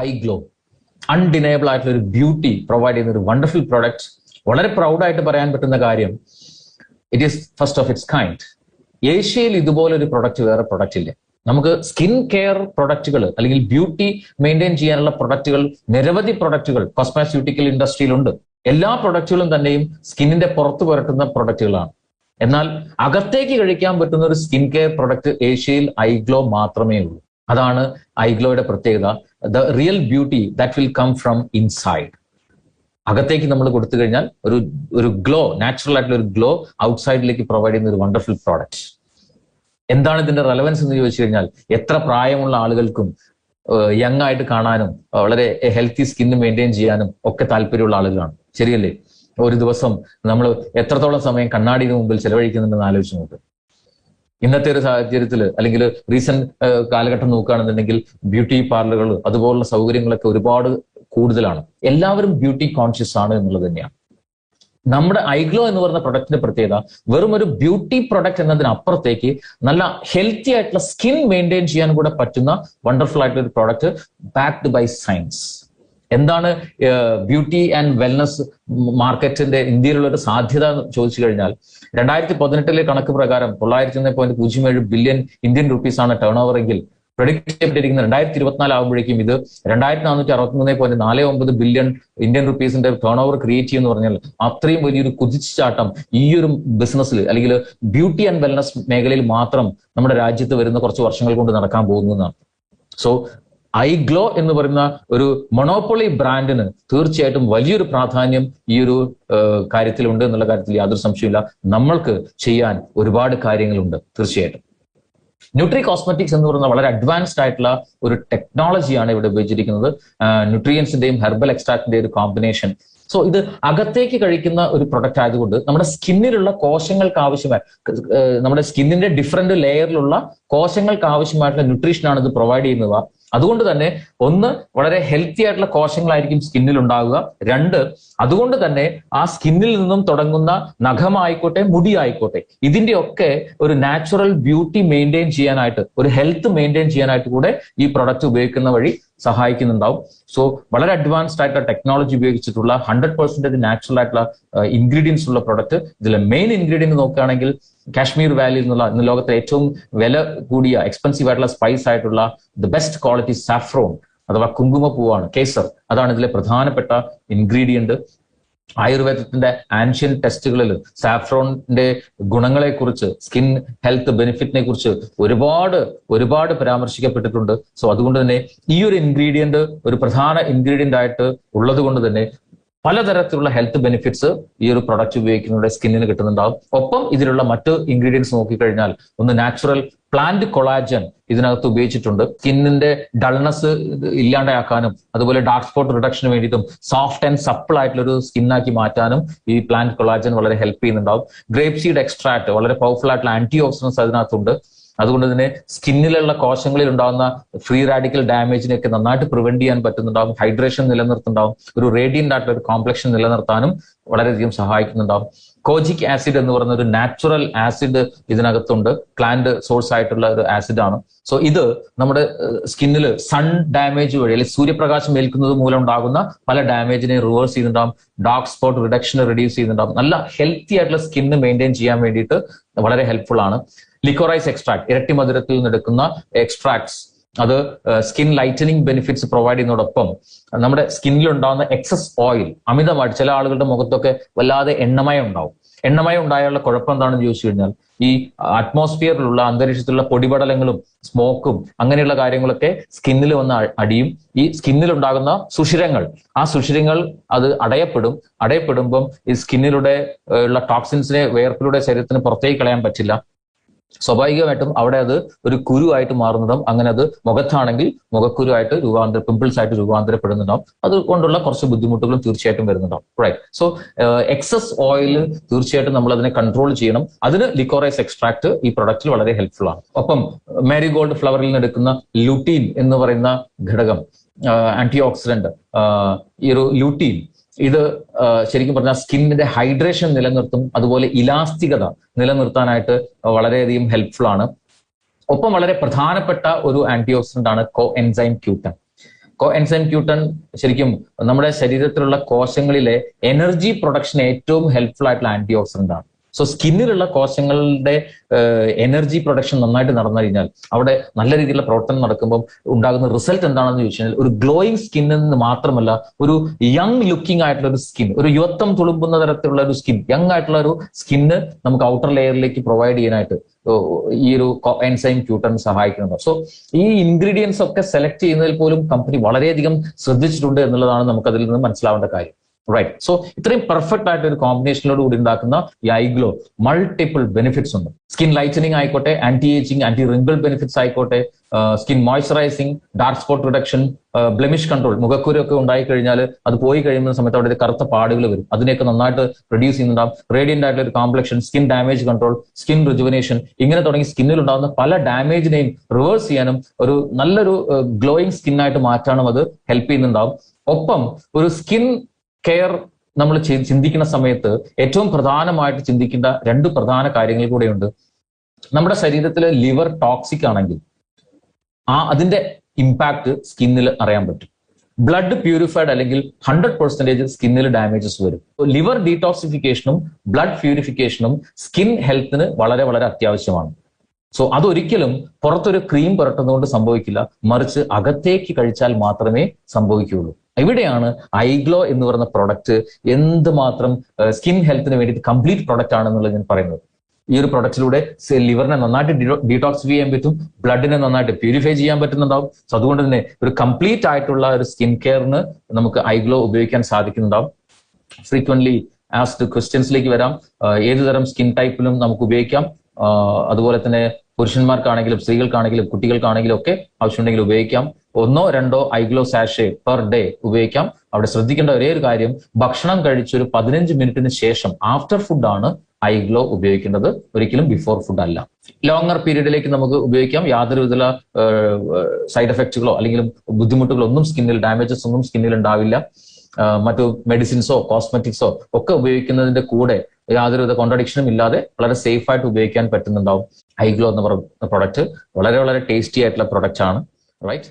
I glow undeniable ആയിട്ടുള്ള ഒരു beauty provide ചെയ്യുന്ന ഒരു വണ്ടർഫുൾ പ്രോഡക്റ്റ്. വളരെ പ്രൗഡായിട്ട് പറയാൻ പറ്റുന്ന കാര്യം, it is first of its kind. ഏഷ്യയിൽ ഇതുപോലൊരു പ്രൊഡക്റ്റ് വേറെ പ്രൊഡക്റ്റ് ഇല്ല. നമുക്ക് സ്കിൻ കെയർ പ്രൊഡക്റ്റുകൾ അല്ലെങ്കിൽ ബ്യൂട്ടി മെയിൻറ്റെയിൻ ചെയ്യാനുള്ള പ്രൊഡക്റ്റുകൾ, നിരവധി പ്രൊഡക്റ്റുകൾ കോസ്മെസ്യൂട്ടിക്കൽ ഇൻഡസ്ട്രിയിലുണ്ട്. എല്ലാ പ്രൊഡക്റ്റുകളും തന്നെയും സ്കിന്നിന്റെ പുറത്ത് പുരട്ടുന്ന പ്രൊഡക്റ്റുകളാണ്. എന്നാൽ അകത്തേക്ക് കഴിക്കാൻ പറ്റുന്ന ഒരു സ്കിൻ കെയർ പ്രൊഡക്റ്റ് ഏഷ്യയിൽ ഐഗ്ലോ മാത്രമേ ഉള്ളൂ. അതാണ് ഐഗ്ലോയുടെ പ്രത്യേകത. The real beauty that will come from inside. അകത്തേക്ക് നമ്മൾ കൊടുത്തു കഴിഞ്ഞാൽ ഒരു ഗ്ലോ, നാച്ചുറൽ ആയിട്ടുള്ള ഒരു ഗ്ലോ ഔട്ട്സൈഡിലേക്ക് പ്രൊവൈഡ് ചെയ്യുന്ന ഒരു വണ്ടർഫുൾ പ്രോഡക്റ്റ്. എന്താണ് ഇതിന്റെ റെലവൻസ് എന്ന് ചോദിച്ചു കഴിഞ്ഞാൽ, എത്ര പ്രായമുള്ള ആളുകൾക്കും യങ് ആയിട്ട് കാണാനും വളരെ ഹെൽത്തി സ്കിന്ന് മെയിൻറ്റെയിൻ ചെയ്യാനും ഒക്കെ താല്പര്യമുള്ള ആളുകളാണ്. ശരിയല്ലേ? ഒരു ദിവസം നമ്മൾ എത്രത്തോളം സമയം കണ്ണാടിന് മുമ്പിൽ ചെലവഴിക്കുന്നുണ്ടെന്ന് ആലോചിച്ച് നോക്ക്. ഇന്നത്തെ ഒരു സാഹചര്യത്തിൽ അല്ലെങ്കിൽ റീസെന്റ് കാലഘട്ടം നോക്കുകയാണെന്നുണ്ടെങ്കിൽ ബ്യൂട്ടി പാർലറുകൾ അതുപോലുള്ള സൗകര്യങ്ങളൊക്കെ ഒരുപാട് കൂടുതലാണ്. എല്ലാവരും ബ്യൂട്ടി കോൺഷ്യസ് ആണ് എന്നുള്ളത് തന്നെയാണ്. നമ്മുടെ ഐഗ്ലോ എന്ന് പറയുന്ന പ്രൊഡക്റ്റിന്റെ പ്രത്യേകത വെറും ഒരു ബ്യൂട്ടി പ്രൊഡക്റ്റ് എന്നതിനപ്പുറത്തേക്ക് നല്ല ഹെൽത്തി ആയിട്ടുള്ള സ്കിൻ മെയിൻറ്റെയിൻ ചെയ്യാൻ കൂടെ പറ്റുന്ന വണ്ടർഫുൾ ആയിട്ടുള്ള ഒരു പ്രോഡക്റ്റ് ബാക്ക്ഡ് ബൈ സയൻസ്. എന്താണ് ബ്യൂട്ടി ആൻഡ് വെൽനസ് മാർക്കറ്റിന്റെ ഇന്ത്യയിലുള്ള ഒരു സാധ്യത എന്ന് ചോദിച്ചു കഴിഞ്ഞാൽ, 2018 കണക്ക് പ്രകാരം 901.07 ബില്യൺ ഇന്ത്യൻ റുപ്പീസ് ആണ് ടേൺ ഓവർ എങ്കിൽ പ്രഡിക്ട് ചെയ്യപ്പെട്ടിരിക്കുന്നത് 2024 ആകുമ്പോഴേക്കും ഇത് 2463.49 ബില്യൺ ഇന്ത്യൻ റുപ്പീസിന്റെ ടേൺ ഓവർ ക്രിയേറ്റ് ചെയ്യുമെന്ന് പറഞ്ഞാൽ അത്രയും വലിയൊരു കുതിച്ചുചാട്ടം ഈ ഒരു ബിസിനസ്സിൽ അല്ലെങ്കിൽ ബ്യൂട്ടി ആൻഡ് വെൽനസ് മേഖലയിൽ മാത്രം നമ്മുടെ രാജ്യത്ത് വരുന്ന കുറച്ച് വർഷങ്ങൾ കൊണ്ട് നടക്കാൻ പോകുന്നതാണ്. സോ ഐഗ്ലോ എന്ന് പറയുന്ന ഒരു മൊണോപ്പൊളി ബ്രാൻഡിന് തീർച്ചയായിട്ടും വലിയൊരു പ്രാധാന്യം ഈ ഒരു കാര്യത്തിലുണ്ട് എന്നുള്ള കാര്യത്തിൽ യാതൊരു സംശയമില്ല. നമ്മൾക്ക് ചെയ്യാൻ ഒരുപാട് കാര്യങ്ങളുണ്ട് തീർച്ചയായിട്ടും. ന്യൂട്രി കോസ്മെറ്റിക്സ് എന്ന് പറയുന്ന വളരെ അഡ്വാൻസ്ഡ് ആയിട്ടുള്ള ഒരു ടെക്നോളജിയാണ് ഇവിടെ ഉപയോഗിച്ചിരിക്കുന്നത്. ന്യൂട്രിയൻസിന്റെയും ഹെർബൽ എക്സ്ട്രാക്റ്റിന്റെയും ഒരു കോമ്പിനേഷൻ. സോ ഇത് അകത്തേക്ക് കഴിക്കുന്ന ഒരു പ്രൊഡക്റ്റ് ആയതുകൊണ്ട് നമ്മുടെ സ്കിന്നിലുള്ള കോശങ്ങൾക്ക് ആവശ്യമായ, നമ്മുടെ സ്കിന്നിന്റെ ഡിഫറെന്റ് ലെയറിലുള്ള കോശങ്ങൾക്ക് ആവശ്യമായിട്ടുള്ള ന്യൂട്രീഷനാണ് ഇത് പ്രൊവൈഡ് ചെയ്യുന്നത്. അതുകൊണ്ട് തന്നെ ഒന്ന്, വളരെ ഹെൽത്തി ആയിട്ടുള്ള കോശങ്ങളായിരിക്കും സ്കിന്നിൽ ഉണ്ടാവുക. രണ്ട്, അതുകൊണ്ട് തന്നെ ആ സ്കിന്നിൽ നിന്നും തുടങ്ങുന്ന നഖമായിക്കോട്ടെ മുടി ആയിക്കോട്ടെ ഇതിന്റെ ഒക്കെ ഒരു നാച്ചുറൽ ബ്യൂട്ടി മെയിൻറ്റെയിൻ ചെയ്യാനായിട്ട്, ഒരു ഹെൽത്ത് മെയിൻറ്റെയിൻ ചെയ്യാനായിട്ട് കൂടെ ഈ പ്രൊഡക്റ്റ് ഉപയോഗിക്കുന്ന വഴി സഹായിക്കുന്നുണ്ടാവും. സോ വളരെ അഡ്വാൻസ്ഡ് ആയിട്ടുള്ള ടെക്നോളജി ഉപയോഗിച്ചിട്ടുള്ള 100% നാച്ചുറൽ ആയിട്ടുള്ള ഇൻഗ്രീഡിയൻസ് ഉള്ള പ്രൊഡക്റ്റ്. ഇതിലെ മെയിൻ ഇൻഗ്രീഡിയന്റ് നോക്കുകയാണെങ്കിൽ കാശ്മീർ വാലിയിൽ നിന്നുള്ള ഇന്ന് ലോകത്തെ ഏറ്റവും വില കൂടിയ എക്സ്പെൻസീവ് ആയിട്ടുള്ള സ്പൈസ് ആയിട്ടുള്ള ദ ബെസ്റ്റ് ക്വാളിറ്റി സാഫ്രോൺ അഥവാ കുങ്കുമപ്പൂവാണ്, കേസർ. അതാണ് ഇതിലെ പ്രധാനപ്പെട്ട ഇൻഗ്രീഡിയന്റ്. ആയുർവേദത്തിന്റെ ആൻഷ്യൻ ടെസ്റ്റുകളിൽ സാഫ്രോണിന്റെ ഗുണങ്ങളെക്കുറിച്ച്, സ്കിൻ ഹെൽത്ത് ബെനിഫിറ്റിനെ കുറിച്ച് ഒരുപാട് പരാമർശിക്കപ്പെട്ടിട്ടുണ്ട്. സോ അതുകൊണ്ട് തന്നെ ഈ ഒരു ഇൻഗ്രീഡിയന്റ് ഒരു പ്രധാന ഇൻഗ്രീഡിയന്റ് ആയിട്ട് ഉള്ളത് കൊണ്ട് തന്നെ പലതരത്തിലുള്ള ഹെൽത്ത് ബെനിഫിറ്റ്സ് ഈ ഒരു പ്രൊഡക്റ്റ് ഉപയോഗിക്കുന്നതിലൂടെ സ്കിന്നിന് കിട്ടുന്നുണ്ടാവും. ഒപ്പം ഇതിലുള്ള മറ്റ് ഇൻഗ്രീഡിയൻസ് നോക്കിക്കഴിഞ്ഞാൽ, ഒന്ന് നാച്ചുറൽ പ്ലാന്റ് കൊളാജൻ ഇതിനകത്ത് ഉപയോഗിച്ചിട്ടുണ്ട്. സ്കിന്നിന്റെ ഡൾനെസ് ഇല്ലാണ്ടാക്കാനും അതുപോലെ ഡാർക്ക് സ്പോട്ട് റിഡക്ഷന് വേണ്ടിയിട്ടും സോഫ്റ്റ് ആൻഡ് സപ്പിൾ ആയിട്ടുള്ള ഒരു സ്കിന്നാക്കി മാറ്റാനും ഈ പ്ലാന്റ് കൊളാജൻ വളരെ ഹെൽപ്പ് ചെയ്യുന്നുണ്ടാവും. ഗ്രേപ്പ് സീഡ് എക്സ്ട്രാക്ട് വളരെ പവർഫുൾ ആയിട്ടുള്ള ആന്റി ഓക്സിഡൻസ് അതിനകത്തുണ്ട്. അതുകൊണ്ട് തന്നെ സ്കിന്നിലുള്ള കോശങ്ങളിൽ ഉണ്ടാകുന്ന ഫ്രീ റാഡിക്കൽ ഡാമേജിനെയൊക്കെ നന്നായിട്ട് പ്രിവെന്റ് ചെയ്യാൻ പറ്റുന്നുണ്ടാവും. ഹൈഡ്രേഷൻ നിലനിർത്തുന്നുണ്ടാവും. ഒരു റേഡിയന്റ് ആയിട്ടുള്ള ഒരു കോംപ്ലക്ഷൻ നിലനിർത്താനും വളരെയധികം സഹായിക്കുന്നുണ്ടാവും. കോജിക് ആസിഡ് എന്ന് പറയുന്ന ഒരു നാച്ചുറൽ ആസിഡ് ഇതിനകത്തുണ്ട്. പ്ലാന്റ് സോഴ്സ് ആയിട്ടുള്ള ഒരു ആസിഡ് ആണ്. സോ ഇത് നമ്മുടെ സ്കിന്നിൽ സൺ ഡാമേജ് വഴി അല്ലെങ്കിൽ സൂര്യപ്രകാശം ഏൽക്കുന്നത് മൂലം ഉണ്ടാകുന്ന പല ഡാമേജിനെ റിവേഴ്സ് ചെയ്യുന്നുണ്ടാവും. ഡാർക്ക് സ്പോട്ട് റിഡക്ഷനെ റെഡ്യൂസ് ചെയ്യുന്നുണ്ടാവും. നല്ല ഹെൽത്തി ആയിട്ടുള്ള സ്കിന്ന് മെയിൻറ്റെയിൻ ചെയ്യാൻ വേണ്ടിയിട്ട് വളരെ ഹെൽപ്ഫുൾ ആണ്. ലിക്കോറൈസ് എക്സ്ട്രാക്ട്, ഇരട്ടി മധുരത്തിൽ നിന്നെടുക്കുന്ന എക്സ്ട്രാക്ട്സ്, അത് സ്കിൻ ലൈറ്റനിങ് ബെനിഫിറ്റ്സ് പ്രൊവൈഡ് ചെയ്യുന്നതോടൊപ്പം നമ്മുടെ സ്കിന്നിൽ ഉണ്ടാകുന്ന എക്സസ് ഓയിൽ, അമിതമായിട്ട് ചില ആളുകളുടെ മുഖത്തൊക്കെ വല്ലാതെ എണ്ണമയം ഉണ്ടാവും. എണ്ണമയം ഉണ്ടായുള്ള കുഴപ്പം എന്താണെന്ന് ചോദിച്ചു കഴിഞ്ഞാൽ, ഈ അറ്റ്മോസ്ഫിയറിലുള്ള അന്തരീക്ഷത്തിലുള്ള പൊടിപടലങ്ങളും സ്മോക്കും അങ്ങനെയുള്ള കാര്യങ്ങളൊക്കെ സ്കിന്നിൽ വന്ന് അടിയും. ഈ സ്കിന്നിൽ ഉണ്ടാകുന്ന സുഷിരങ്ങൾ, ആ സുഷിരങ്ങൾ അത് അടയപ്പെടുമ്പം ഈ സ്കിന്നിലൂടെ ഉള്ള ടോക്സിൻസിനെ വേർപ്പിലൂടെ ശരീരത്തിന് പുറത്തേക്ക് കളയാൻ പറ്റില്ല. സ്വാഭാവികമായിട്ടും അവിടെ അത് ഒരു കുരുവായിട്ട് മാറുന്നതും, അങ്ങനെ അത് മുഖത്താണെങ്കിൽ മുഖക്കുരുവായിട്ട് പിമ്പിൾസ് ആയിട്ട് രൂപാന്തരപ്പെടുന്നുണ്ടാവും. അതുകൊണ്ടുള്ള കുറച്ച് ബുദ്ധിമുട്ടുകളും തീർച്ചയായിട്ടും വരുന്നുണ്ടാവും. റൈറ്റ്. സോ എക്സസ് ഓയിൽ തീർച്ചയായിട്ടും നമ്മൾ അതിനെ കൺട്രോൾ ചെയ്യണം. അതിന് ലിക്കോറൈസ് എക്സ്ട്രാക്ട് ഈ പ്രൊഡക്റ്റിൽ വളരെ ഹെൽപ്ഫുൾ ആണ്. ഒപ്പം മാരിഗോൾഡ് ഫ്ലവറിൽ നിന്ന് എടുക്കുന്ന ലുട്ടീൻ എന്ന് പറയുന്ന ഘടകം, ആന്റി ഓക്സിഡന്റ്, ഈ ഒരു ലുട്ടീൻ ഇത് ശരിക്കും പറഞ്ഞാൽ സ്കിന്നിന്റെ ഹൈഡ്രേഷൻ നിലനിർത്തും. അതുപോലെ ഇലാസ്തികത നിലനിർത്താനായിട്ട് വളരെയധികം ഹെൽപ്ഫുൾ ആണ്. ഒപ്പം വളരെ പ്രധാനപ്പെട്ട ഒരു ആന്റി ഓക്സിഡന്റ് ആണ് കോ എൻസൈം Q10. കോ എൻസൈം ക്യൂട്ടൺ ശരിക്കും നമ്മുടെ ശരീരത്തിലുള്ള കോശങ്ങളിലെ എനർജി പ്രൊഡക്ഷൻ ഏറ്റവും ഹെൽപ്ഫുൾ ആയിട്ടുള്ള ആന്റി ഓക്സിഡന്റ് ആണ്. സോ സ്കിന്നിലുള്ള കോശങ്ങളുടെ എനർജി പ്രൊഡക്ഷൻ നന്നായിട്ട് നടന്നു കഴിഞ്ഞാൽ അവിടെ നല്ല രീതിയിലുള്ള പ്രവർത്തനം നടക്കുമ്പോൾ ഉണ്ടാകുന്ന റിസൾട്ട് എന്താണെന്ന് ചോദിച്ചു കഴിഞ്ഞാൽ ഒരു ഗ്ലോയിങ് സ്കിന്നിൽ നിന്ന് മാത്രമല്ല, ഒരു യങ് ലുക്കിംഗ് ആയിട്ടുള്ള ഒരു സ്കിൻ, ഒരു യുവത്വം തുളുമ്പുന്ന തരത്തിലുള്ള ഒരു സ്കിൻ, യങ് ആയിട്ടുള്ള ഒരു സ്കിന്ന് നമുക്ക് ഔട്ടർ ലെയറിലേക്ക് പ്രൊവൈഡ് ചെയ്യാനായിട്ട് ഈ ഒരു എൻസൈം ക്യൂട്ടൺ സഹായിക്കുന്നുണ്ട്. സോ ഈ ഇൻഗ്രീഡിയൻസ് ഒക്കെ സെലക്ട് ചെയ്യുന്നതിൽ പോലും കമ്പനി വളരെയധികം ശ്രദ്ധിച്ചിട്ടുണ്ട് എന്നുള്ളതാണ് നമുക്ക് അതിൽ നിന്ന് മനസ്സിലാവേണ്ട കാര്യം. റൈറ്റ്. സോ ഇത്രയും പെർഫെക്റ്റ് ആയിട്ട് ഒരു കോമ്പിനേഷനോട് കൂടി ഉണ്ടാക്കുന്ന ഈ ഐഗ്ലോ മൾട്ടിപ്പിൾ ബെനിഫിറ്റ്സ് ഉണ്ട്. സ്കിൻ ലൈറ്റനിങ് ആയിക്കോട്ടെ, anti ageing, anti wrinkle benefits ആയിക്കോട്ടെ, skin moisturising, dark spot reduction, blemish control, മുഖക്കുരൊക്കെ ഉണ്ടായി കഴിഞ്ഞാൽ അത് പോയി കഴിയുന്ന സമയത്ത് അവിടെ കറുത്ത പാടുകൾ വരും, അതിനെയൊക്കെ നന്നായിട്ട് റെഡ്യൂസ് ചെയ്യുന്നുണ്ടാവും. റേഡിയന്റ് ആയിട്ടുള്ള ഒരു complexion, skin damage control, skin rejuvenation, ഇങ്ങനെ തുടങ്ങി സ്കിന്നിൽ ഉണ്ടാകുന്ന പല ഡാമേജിനെയും റിവേഴ്സ് ചെയ്യാനും ഒരു നല്ലൊരു ഗ്ലോയിങ് സ്കിന്നായിട്ട് മാറ്റാനും അത് ഹെൽപ്പ് ചെയ്യുന്നുണ്ടാവും. ഒപ്പം ഒരു സ്കിൻ കെയർ നമ്മൾ ചിന്തിക്കുന്ന സമയത്ത് ഏറ്റവും പ്രധാനമായിട്ട് ചിന്തിക്കേണ്ട രണ്ട് പ്രധാന കാര്യങ്ങൾ കൂടെയുണ്ട്. നമ്മുടെ ശരീരത്തിൽ ലിവർ ടോക്സിക് ആണെങ്കിൽ അതിന്റെ ഇമ്പാക്ട് സ്കിന്നിൽ അറിയാൻ പറ്റും. ബ്ലഡ് പ്യൂരിഫൈഡ് അല്ലെങ്കിൽ 100% സ്കിന്നിൽ ഡാമേജസ് വരും. ലിവർ ഡീടോക്സിഫിക്കേഷനും ബ്ലഡ് പ്യൂരിഫിക്കേഷനും സ്കിൻ ഹെൽത്തിന് വളരെ വളരെ അത്യാവശ്യമാണ്. സോ അതൊരിക്കലും പുറത്തൊരു ക്രീം പുരട്ടുന്നതുകൊണ്ട് സംഭവിക്കില്ല, മറിച്ച് അകത്തേക്ക് കഴിച്ചാൽ മാത്രമേ സംഭവിക്കുകയുള്ളൂ. ഇവിടെയാണ് ഐഗ്ലോ എന്ന് പറയുന്ന പ്രൊഡക്റ്റ് എന്തുമാത്രം സ്കിൻ ഹെൽത്തിന് വേണ്ടിയിട്ട് കംപ്ലീറ്റ് പ്രൊഡക്റ്റ് ആണെന്നുള്ളത് ഞാൻ പറയുന്നത്. ഈ ഒരു പ്രൊഡക്റ്റിലൂടെ ലിവറിനെ നന്നായിട്ട് ഡീടോക്സിഫൈ ചെയ്യാൻ പറ്റും, ബ്ലഡിനെ നന്നായിട്ട് പ്യൂരിഫൈ ചെയ്യാൻ പറ്റുന്നുണ്ടാവും. സോ അതുകൊണ്ട് തന്നെ ഒരു കംപ്ലീറ്റ് ആയിട്ടുള്ള ഒരു സ്കിൻ കെയറിന് നമുക്ക് ഐഗ്ലോ ഉപയോഗിക്കാൻ സാധിക്കുന്നുണ്ടാവും. ഫ്രീക്വന്റ്ലി ആസ്ഡ് ക്വസ്റ്റ്യൻസിലേക്ക് വരാം. ഏതുതരം സ്കിൻ ടൈപ്പിലും നമുക്ക് ഉപയോഗിക്കാം. അതുപോലെ തന്നെ പുരുഷന്മാർക്കാണെങ്കിലും സ്ത്രീകൾക്കാണെങ്കിലും കുട്ടികൾക്കാണെങ്കിലും ഒക്കെ ആവശ്യമുണ്ടെങ്കിൽ ഉപയോഗിക്കാം. 1-2 ഐഗ്ലോ സാഷെ പെർ ഡേ ഉപയോഗിക്കാം. അവിടെ ശ്രദ്ധിക്കേണ്ട ഒരേ ഒരു കാര്യം, ഭക്ഷണം കഴിച്ചൊരു 15 മിനിറ്റിന് ശേഷം ആഫ്റ്റർ ഫുഡ് ആണ് ഐഗ്ലോ ഉപയോഗിക്കേണ്ടത്, ഒരിക്കലും ബിഫോർ ഫുഡ് അല്ല. ലോങ്ങർ പീരീഡിലേക്ക് നമുക്ക് ഉപയോഗിക്കാം. യാതൊരു വിധ സൈഡ് എഫക്റ്റുകളോ അല്ലെങ്കിൽ ബുദ്ധിമുട്ടുകളോ ഒന്നും സ്കിന്നിൽ, ഡാമേജസ് ഒന്നും സ്കിന്നിൽ ഉണ്ടാവില്ല. മറ്റു മെഡിസിൻസോ കോസ്മെറ്റിക്സോ ഒക്കെ ഉപയോഗിക്കുന്നതിന്റെ കൂടെ യാതൊരുവിധ കോൺട്രഡിക്ഷനും ഇല്ലാതെ വളരെ സേഫ് ആയിട്ട് ഉപയോഗിക്കാൻ പറ്റുന്നുണ്ടാവും. ഐഗ്ലോ എന്ന് പറയുന്ന പ്രൊഡക്റ്റ് വളരെ വളരെ ടേസ്റ്റി ആയിട്ടുള്ള പ്രൊഡക്റ്റ് ആണ്. റൈറ്റ്.